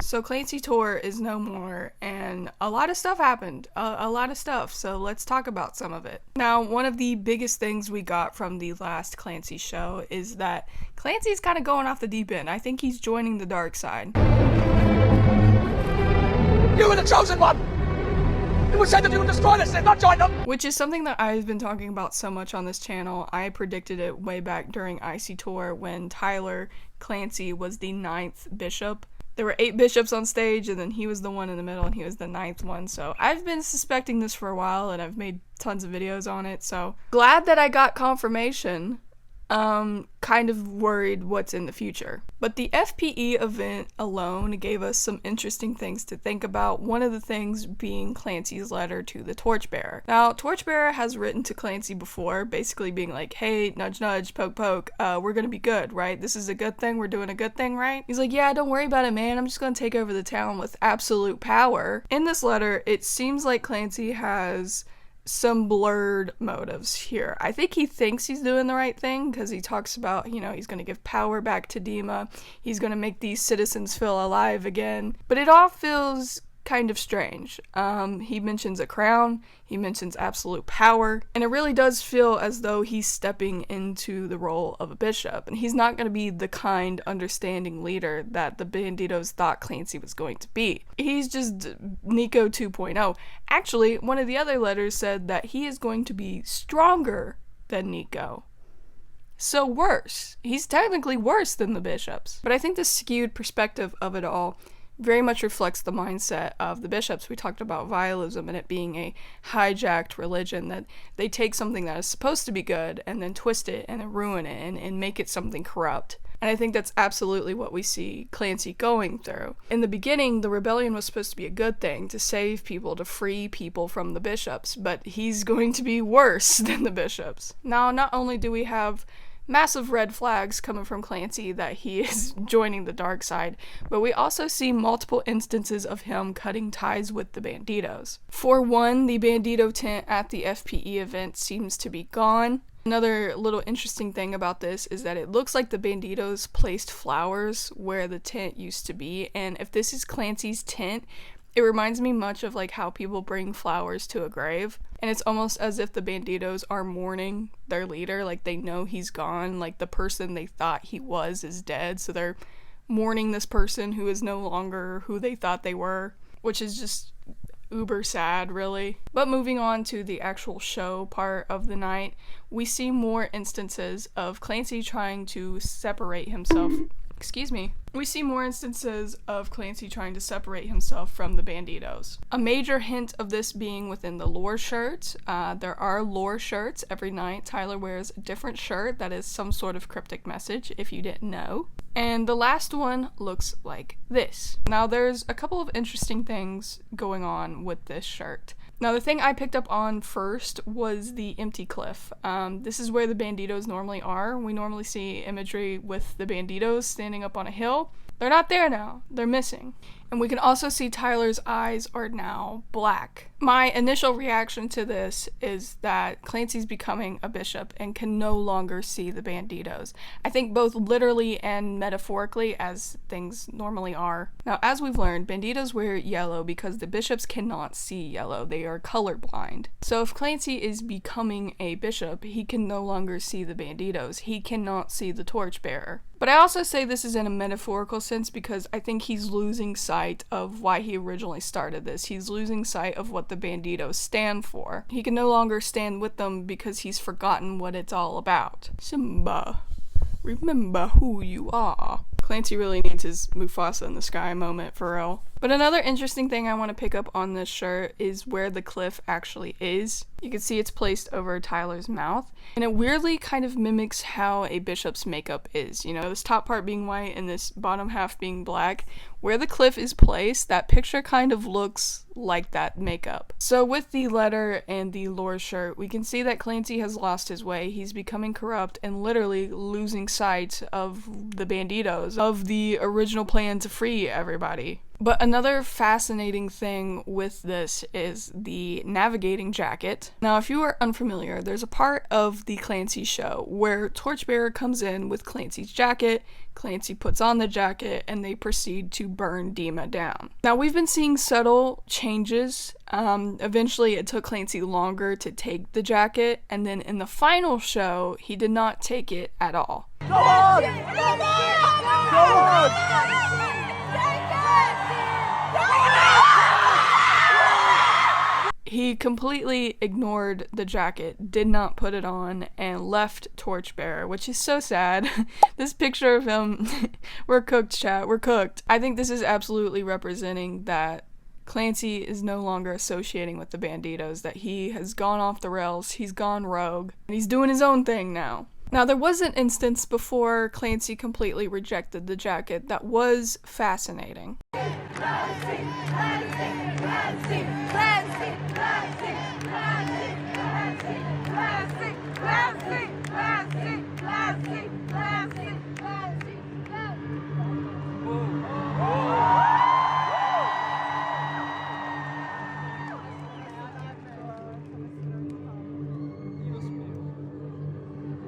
So Clancy Tour is no more, and a lot of stuff happened. A lot of stuff, so let's talk about some of it. Now, one of the biggest things we got from the last Clancy show is that Clancy's kind of going off the deep end. I think he's joining the dark side. You were the chosen one! It was said that you would destroy this and not join them! Which is something that I've been talking about so much on this channel. I predicted it way back during Icy Tour when Tyler Clancy was the 9th bishop. There were 8 bishops on stage, and then he was the one in the middle, and he was the 9th one. So I've been suspecting this for a while, and I've made tons of videos on it. So glad that I got confirmation. Kind of worried what's in the future. But the FPE event alone gave us some interesting things to think about. One of the things being Clancy's letter to the Torchbearer. Now, Torchbearer has written to Clancy before, basically being like, hey, nudge nudge, poke poke, we're gonna be good, right? This is a good thing, we're doing a good thing, right? He's like, yeah, don't worry about it, man, I'm just gonna take over the town with absolute power. In this letter, it seems like Clancy has some blurred motives here. I think he thinks he's doing the right thing because he talks about, you know, he's going to give power back to Dima. He's going to make these citizens feel alive again. But it all feels kind of strange. He mentions a crown, he mentions absolute power, and it really does feel as though he's stepping into the role of a bishop, and he's not going to be the kind, understanding leader that the bandidos thought Clancy was going to be. He's just Nico 2.0. Actually, one of the other letters said that he is going to be stronger than Nico. So worse. He's technically worse than the bishops. But I think the skewed perspective of it all very much reflects the mindset of the bishops. We talked about vialism and it being a hijacked religion, that they take something that is supposed to be good and then twist it and then ruin it and make it something corrupt. And I think that's absolutely what we see Clancy going through. In the beginning, the rebellion was supposed to be a good thing, to save people, to free people from the bishops, but he's going to be worse than the bishops. Now, not only do we have massive red flags coming from Clancy that he is joining the dark side, but we also see multiple instances of him cutting ties with the bandidos. For one, the bandito tent at the FPE event seems to be gone. Another little interesting thing about this is that it looks like the bandidos placed flowers where the tent used to be, and if this is Clancy's tent, it reminds me much of like how people bring flowers to a grave, and it's almost as if the bandidos are mourning their leader, like they know he's gone, like the person they thought he was is dead, so they're mourning this person who is no longer who they thought they were, which is just uber sad, really. But moving on to the actual show part of the night, we see more instances of Clancy trying to separate himself. We see more instances of Clancy trying to separate himself from the bandidos. A major hint of this being within the lore shirt. There are lore shirts every night. Tyler wears a different shirt that is some sort of cryptic message, if you didn't know. And the last one looks like this. Now, there's a couple of interesting things going on with this shirt. Now, the thing I picked up on first was the empty cliff. This is where the bandidos normally are. We normally see imagery with the bandidos standing up on a hill. They're not there now. They're missing. And we can also see Tyler's eyes are now black. My initial reaction to this is that Clancy's becoming a bishop and can no longer see the bandidos. I think both literally and metaphorically, as things normally are. Now, as we've learned, bandidos wear yellow because the bishops cannot see yellow. They are colorblind. So if Clancy is becoming a bishop, he can no longer see the bandidos. He cannot see the torchbearer. But I also say this is in a metaphorical sense because I think he's losing sight of why he originally started this. He's losing sight of what the bandidos stand for. He can no longer stand with them because he's forgotten what it's all about. Simba, remember who you are. Clancy really needs his Mufasa in the sky moment for real. But another interesting thing I want to pick up on this shirt is where the cliff actually is. You can see it's placed over Tyler's mouth, and it weirdly kind of mimics how a bishop's makeup is. You know, this top part being white and this bottom half being black. Where the cliff is placed, that picture kind of looks like that makeup. So with the letter and the lore shirt, we can see that Clancy has lost his way. He's becoming corrupt and literally losing sight of the bandidos, of the original plan to free everybody. But another fascinating thing with this is the navigating jacket. Now, if you are unfamiliar, there's a part of the Clancy show where Torchbearer comes in with Clancy's jacket, Clancy puts on the jacket, and they proceed to burn Dima down. Now, we've been seeing subtle changes. Eventually, it took Clancy longer to take the jacket, and then in the final show, he did not take it at all. Go on! Go on! He completely ignored the jacket, did not put it on, and left Torchbearer, which is so sad. This picture of him, we're cooked, chat, we're cooked. I think this is absolutely representing that Clancy is no longer associating with the bandidos, that he has gone off the rails, he's gone rogue, and he's doing his own thing now. Now, there was an instance before Clancy completely rejected the jacket that was fascinating. Clancy, Clancy, Clancy, Clancy, Clancy, Clancy, Clancy, Clancy, Clancy, Clancy, Clancy, Clancy,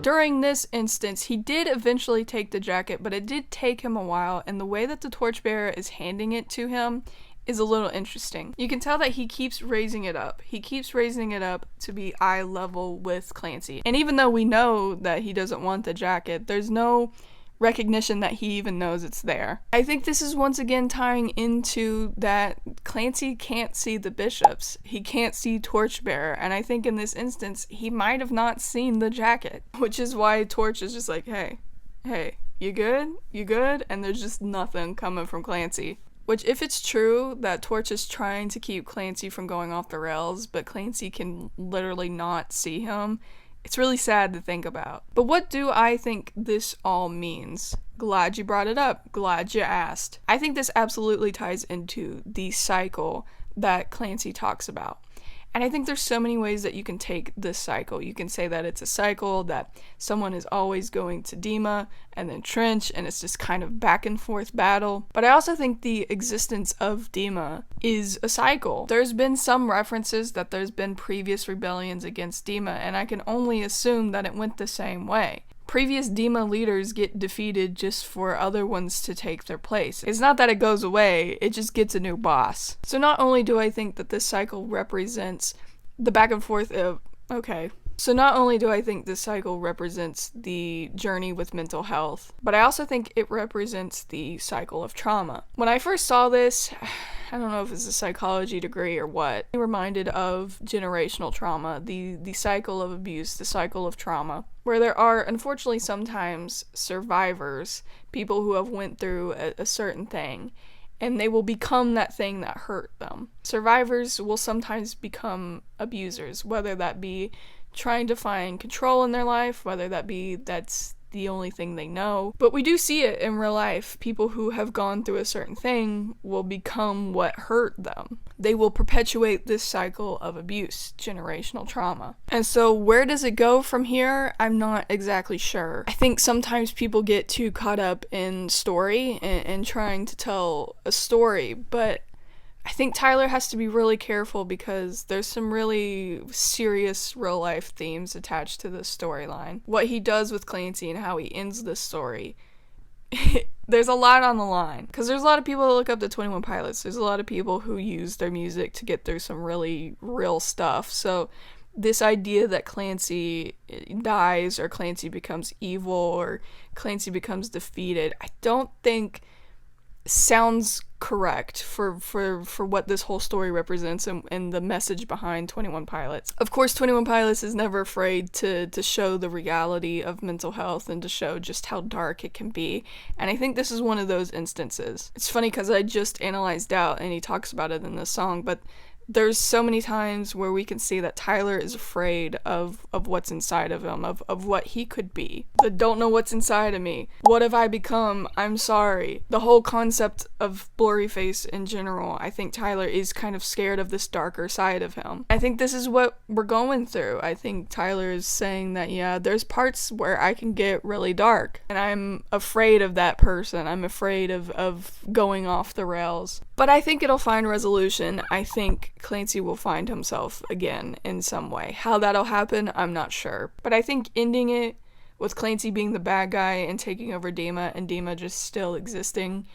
During this instance, he did eventually take the jacket, but it did take him a while, and the way that the Torchbearer is handing it to him is a little interesting. You can tell that he keeps raising it up. He keeps raising it up to be eye level with Clancy. And even though we know that he doesn't want the jacket, there's no recognition that he even knows it's there. I think this is once again tying into that Clancy can't see the bishops. He can't see Torchbearer, and I think in this instance, he might have not seen the jacket, which is why Torch is just like, hey, you good? You good? And there's just nothing coming from Clancy. Which, if it's true that Torch is trying to keep Clancy from going off the rails, but Clancy can literally not see him, it's really sad to think about. But what do I think this all means? Glad you brought it up. Glad you asked. I think this absolutely ties into the cycle that Clancy talks about. And I think there's so many ways that you can take this cycle. You can say that it's a cycle, that someone is always going to Dima and then Trench, and it's just kind of back and forth battle. But I also think the existence of Dima is a cycle. There's been some references that there's been previous rebellions against Dima, and I can only assume that it went the same way. Previous Dima leaders get defeated just for other ones to take their place. It's not that it goes away, it just gets a new boss. So not only do I think that this cycle represents the back and forth of, So not only do I think this cycle represents the journey with mental health, but I also think it represents the cycle of trauma. When I first saw this, I don't know if it's a psychology degree or what, I'm reminded of generational trauma, the cycle of abuse, the cycle of trauma, where there are, unfortunately, sometimes survivors, people who have went through a certain thing, and they will become that thing that hurt them. Survivors will sometimes become abusers, whether that be trying to find control in their life, whether that be that's the only thing they know. But we do see it in real life. People who have gone through a certain thing will become what hurt them. They will perpetuate this cycle of abuse, generational trauma. And so where does it go from here? I'm not exactly sure. I think sometimes people get too caught up in story and trying to tell a story, but I think Tyler has to be really careful because there's some really serious real life themes attached to this storyline. What he does with Clancy and how he ends this story, there's a lot on the line. Because there's a lot of people that look up to 21 Pilots. There's a lot of people who use their music to get through some really real stuff. So this idea that Clancy dies or Clancy becomes evil or Clancy becomes defeated, I don't think sounds correct for what this whole story represents and the message behind 21 Pilots. Of course, 21 Pilots is never afraid to show the reality of mental health and to show just how dark it can be, and I think this is one of those instances. It's funny because I just analyzed Doubt and he talks about it in this song, but there's so many times where we can see that Tyler is afraid of what's inside of him, of what he could be. The don't know what's inside of me. What have I become? I'm sorry. The whole concept of Blurryface in general, I think Tyler is kind of scared of this darker side of him. I think this is what we're going through. I think Tyler is saying that, yeah, there's parts where I can get really dark, and I'm afraid of that person. I'm afraid of going off the rails. But I think it'll find resolution. I think Clancy will find himself again in some way. How that'll happen, I'm not sure. But I think ending it with Clancy being the bad guy and taking over Dima and Dima just still existing,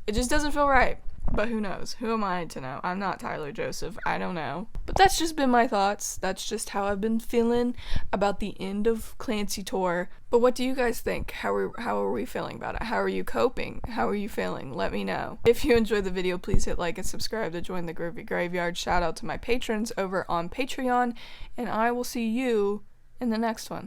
it just doesn't feel right. But who knows? Who am I to know? I'm not Tyler Joseph. I don't know. But that's just been my thoughts. That's just how I've been feeling about the end of Clancy Tour. But what do you guys think? How are we feeling about it? How are you coping? How are you feeling? Let me know. If you enjoyed the video, please hit like and subscribe to join the Groovy Graveyard. Shout out to my patrons over on Patreon. And I will see you in the next one.